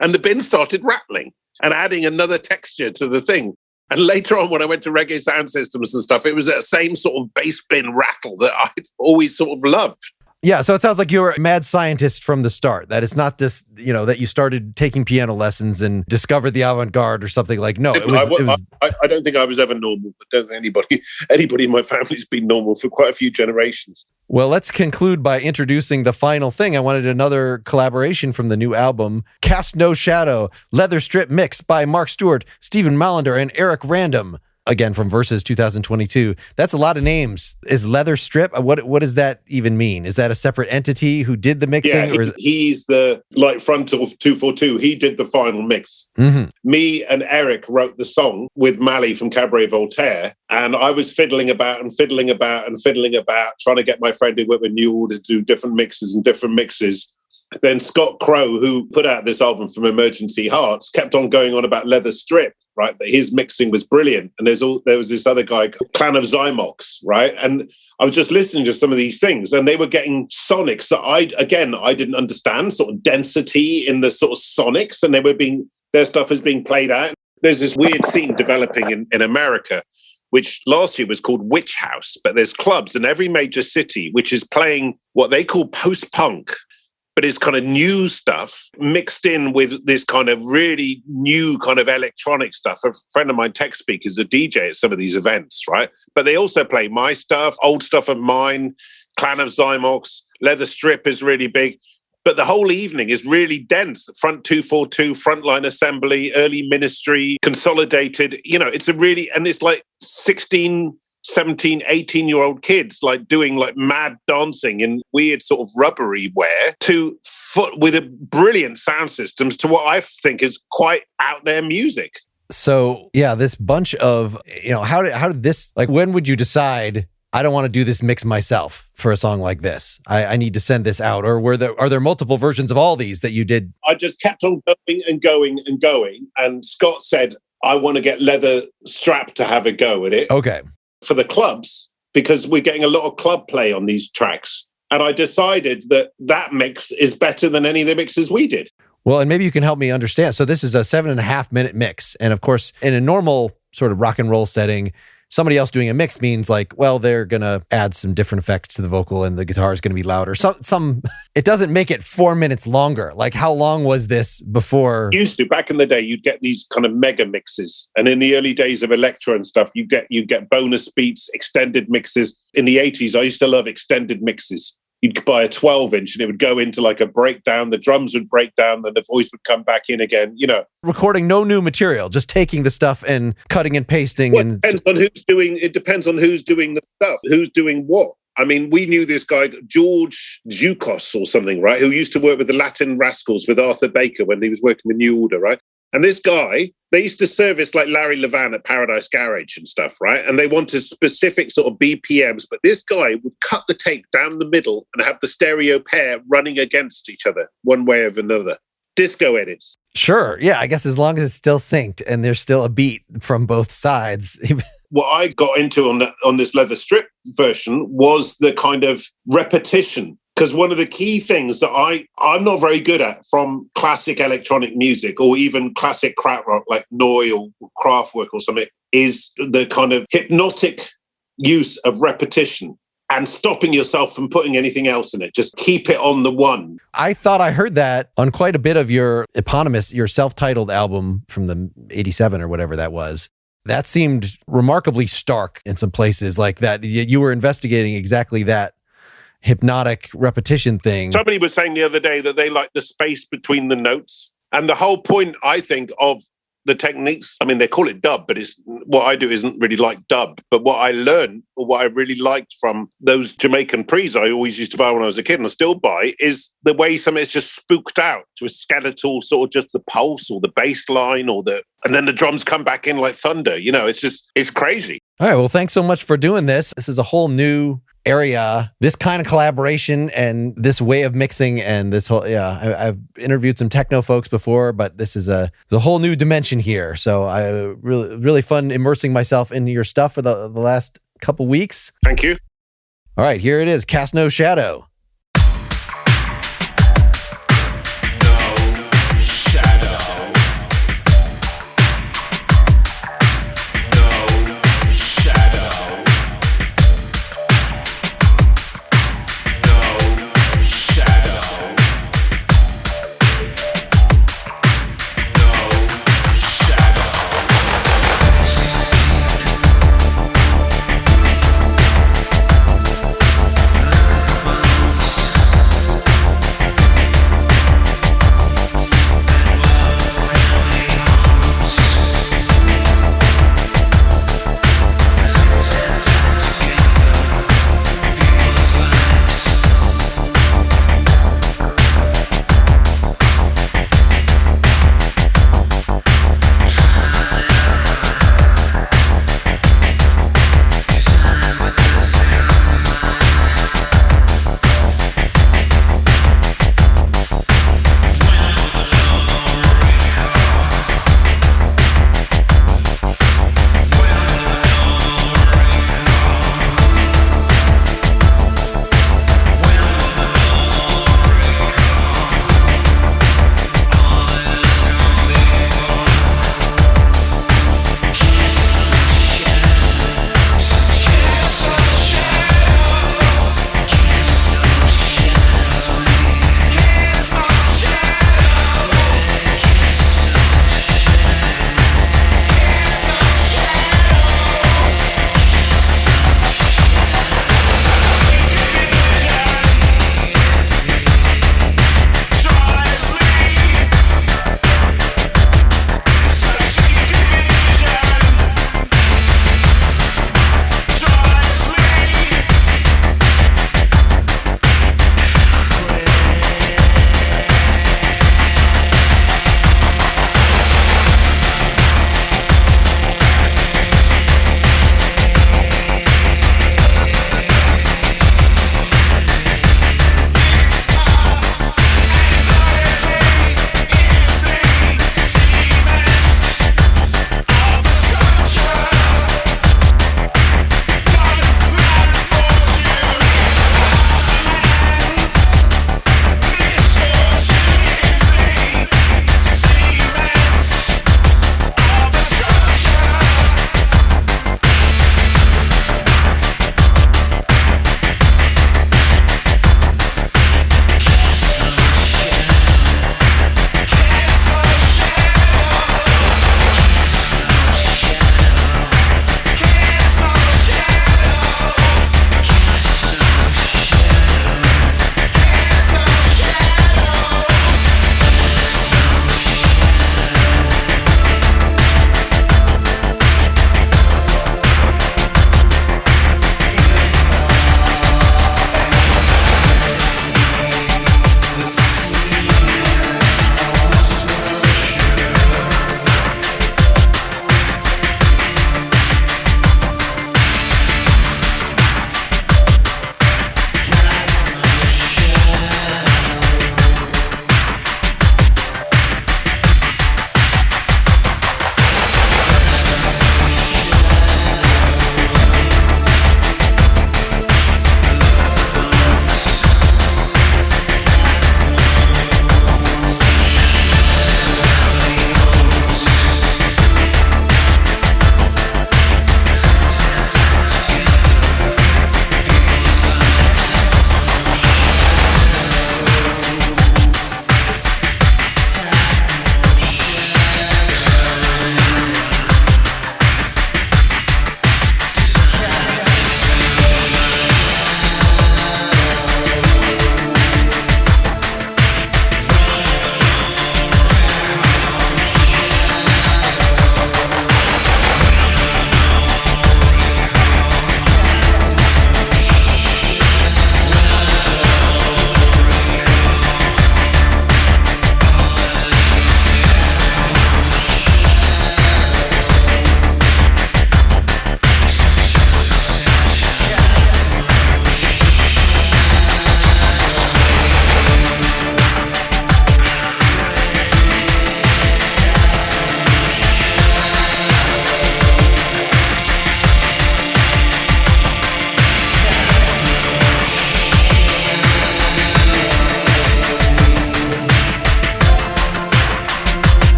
And the bin started rattling and adding another texture to the thing. And later on, when I went to Reggae Sound Systems and stuff, it was that same sort of bass bin rattle that I've always sort of loved. Yeah, so it sounds like you're a mad scientist from the start. That it's not this, that you started taking piano lessons and discovered the avant-garde or something like. No, I don't think I was ever normal, but don't think anybody in my family's been normal for quite a few generations. Well, let's conclude by introducing the final thing. I wanted another collaboration from the new album, Cast No Shadow, Leather Strip Mix by Mark Stewart, Stephen Mallender, and Eric Random. Again, from Versus 2022. That's a lot of names. Is Leather Strip, what does that even mean? Is that a separate entity who did the mixing? Yeah, he's the front of 242. He did the final mix. Mm-hmm. Me and Eric wrote the song with Mally from Cabaret Voltaire, and I was fiddling about, trying to get my friend who worked with New Order to do different mixes. Then Scott Crow, who put out this album from Emergency Hearts, kept on going on about Leather Strip, right? That his mixing was brilliant. And there was this other guy, Clan of Zymox, right? And I was just listening to some of these things, and they were getting sonics that I didn't understand, sort of density in the sort of sonics, and their stuff is being played out. There's this weird scene developing in America, which last year was called Witch House, but there's clubs in every major city which is playing what they call post-punk, but it's kind of new stuff mixed in with this kind of really new kind of electronic stuff. A friend of mine, Tech Speak, is a DJ at some of these events, right? But they also play my stuff, old stuff of mine, Clan of Zymox, Leather Strip is really big. But the whole evening is really dense. Front 242, Frontline Assembly, Early Ministry, Consolidated. And it's like 16, 17, 18-year-old kids like doing like mad dancing in weird sort of rubbery wear with a brilliant sound systems to what I think is quite out there music. So yeah, this bunch of, how did this, like, when would you decide I don't want to do this mix myself for a song like this? I need to send this out. Or are there multiple versions of all these that you did? I just kept on going and going and going. And Scott said, I want to get Leather Strap to have a go at it. Okay. For the clubs, because we're getting a lot of club play on these tracks. And I decided that mix is better than any of the mixes we did. Well, and maybe you can help me understand. So this is a 7.5 minute mix. And of course, in a normal sort of rock and roll setting, somebody else doing a mix means like, well, they're going to add some different effects to the vocal and the guitar is going to be louder. It doesn't make it 4 minutes longer. Like, how long was this before? Used to, back in the day, you'd get these kind of mega mixes. And in the early days of electro and stuff, you get bonus beats, extended mixes. In the 80s, I used to love extended mixes. You'd buy a 12-inch and it would go into like a breakdown. The drums would break down, then the voice would come back in again, Recording no new material, just taking the stuff and cutting and pasting. Well, it depends on who's doing the stuff, who's doing what. I mean, we knew this guy, George Dukos or something, right, who used to work with the Latin Rascals with Arthur Baker when he was working with New Order, right? And this guy, they used to service like Larry Levan at Paradise Garage and stuff, right? And they wanted specific sort of BPMs, but this guy would cut the tape down the middle and have the stereo pair running against each other, one way or another. Disco edits. Sure. Yeah, I guess as long as it's still synced and there's still a beat from both sides. What I got into on this Leather Strip version was the kind of repetition. Because one of the key things that I'm not very good at from classic electronic music or even classic crowd rock like Neu! Or Kraftwerk or something is the kind of hypnotic use of repetition and stopping yourself from putting anything else in it. Just keep it on the one. I thought I heard that on quite a bit of your eponymous, your self-titled album from the 87 or whatever that was. That seemed remarkably stark in some places like that. You were investigating exactly that hypnotic repetition thing. Somebody was saying the other day that they like the space between the notes. And the whole point, I think, of the techniques, I mean, they call it dub, but what I do isn't really like dub. But what I learned, or what I really liked from those Jamaican pre's I always used to buy when I was a kid and I still buy, is the way something's just spooked out to a skeletal sort of just the pulse or the bass line and then the drums come back in like thunder. It's crazy. All right. Well, thanks so much for doing this. This is a whole new area, this kind of collaboration and this way of mixing and this whole, I've interviewed some techno folks before, but this is a whole new dimension here. So I really fun immersing myself into your stuff for the last couple weeks. Thank you. All right, here it is, Cast No Shadow.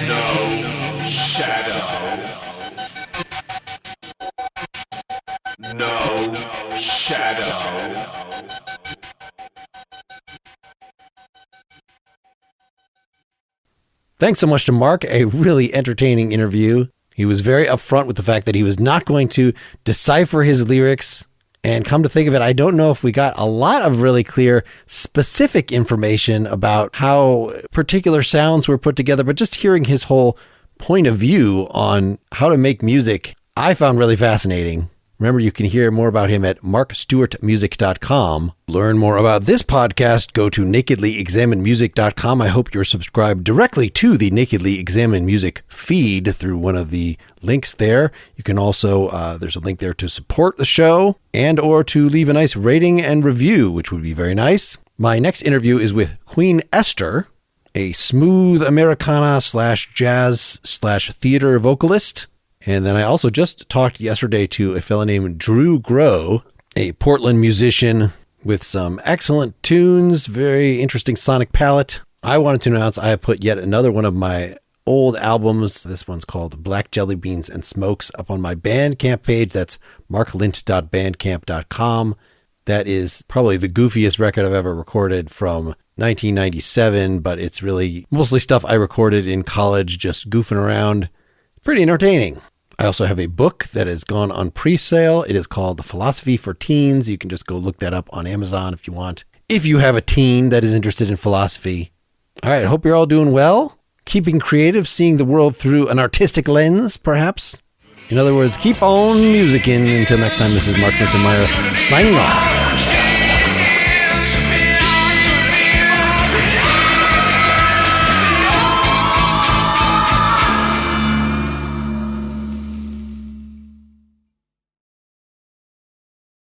No shadow. No shadow. Thanks so much to Mark. A really entertaining interview. He was very upfront with the fact that he was not going to decipher his lyrics. And come to think of it, I don't know if we got a lot of really clear, specific information about how particular sounds were put together, but just hearing his whole point of view on how to make music, I found really fascinating. Remember, you can hear more about him at markstewartmusic.com. Learn more about this podcast, go to nakedlyexaminedmusic.com. I hope you're subscribed directly to the Nakedly Examined Music feed through one of the links there. You can also, there's a link there to support the show and or to leave a nice rating and review, which would be very nice. My next interview is with Queen Esther, a smooth Americana / jazz / theater vocalist. And then I also just talked yesterday to a fellow named Drew Grow, a Portland musician with some excellent tunes, very interesting sonic palette. I wanted to announce I have put yet another one of my old albums. This one's called Black Jelly Beans and Smokes up on my Bandcamp page. That's marklint.bandcamp.com. That is probably the goofiest record I've ever recorded from 1997, but it's really mostly stuff I recorded in college, just goofing around. Pretty entertaining. I also have a book that has gone on pre-sale. It is called Philosophy for Teens. You can just go look that up on Amazon if you want. If you have a teen that is interested in philosophy. All right, I hope you're all doing well. Keeping creative, seeing the world through an artistic lens, perhaps. In other words, keep on musicking. Until next time, this is Mark Linsenmeyer signing off.